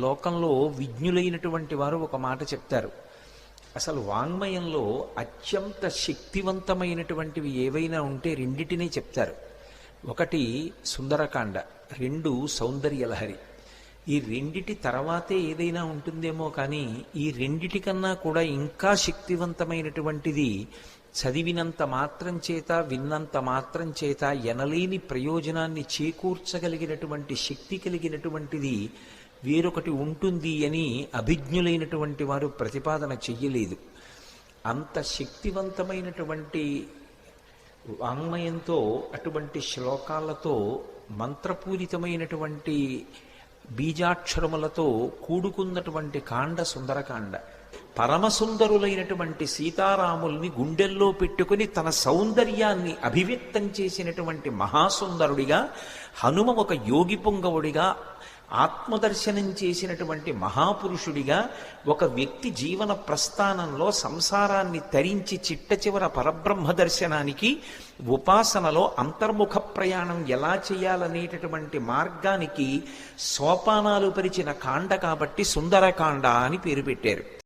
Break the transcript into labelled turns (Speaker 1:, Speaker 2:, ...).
Speaker 1: లోకంలో విజ్ఞులైనటువంటి వారు ఒక మాట చెప్తారు. అసలు వాంగ్మయంలో అత్యంత శక్తివంతమైనటువంటివి ఏవైనా ఉంటే రెండిటినే చెప్తారు. ఒకటి సుందరకాండ, రెండు సౌందర్యలహరి. ఈ రెండిటి తర్వాతే ఏదైనా ఉంటుందేమో కానీ ఈ రెండిటికన్నా కూడా ఇంకా శక్తివంతమైనటువంటిది చదివినంత మాత్రం చేత విన్నంత మాత్రం చేత ఎనలేని ప్రయోజనాన్ని చేకూర్చగలిగినటువంటి శక్తి కలిగినటువంటిది వేరొకటి ఉంటుంది అని అభిజ్ఞులైనటువంటి వారు ప్రతిపాదన చెయ్యలేదు. అంత శక్తివంతమైనటువంటి వాంగ్మయంతో, అటువంటి శ్లోకాలతో, మంత్రపూరితమైనటువంటి బీజాక్షరములతో కూడుకున్నటువంటి కాండ సుందరకాండ. పరమసుందరులైనటువంటి సీతారాముల్ని గుండెల్లో పెట్టుకుని తన సౌందర్యాన్ని అభివ్యక్తం చేసినటువంటి మహాసుందరుడిగా, హనుమ ఒక యోగి పొంగవుడిగా, ఆత్మదర్శనం చేసినటువంటి మహాపురుషుడిగా, ఒక వ్యక్తి జీవన ప్రస్థానంలో సంసారాన్ని తరించి చిట్ట చివర పరబ్రహ్మ దర్శనానికి ఉపాసనలో అంతర్ముఖ ప్రయాణం ఎలా చేయాలనేటటువంటి మార్గానికి సోపానాలు పరిచిన కాండ కాబట్టి సుందరకాండ అని పేరు పెట్టారు.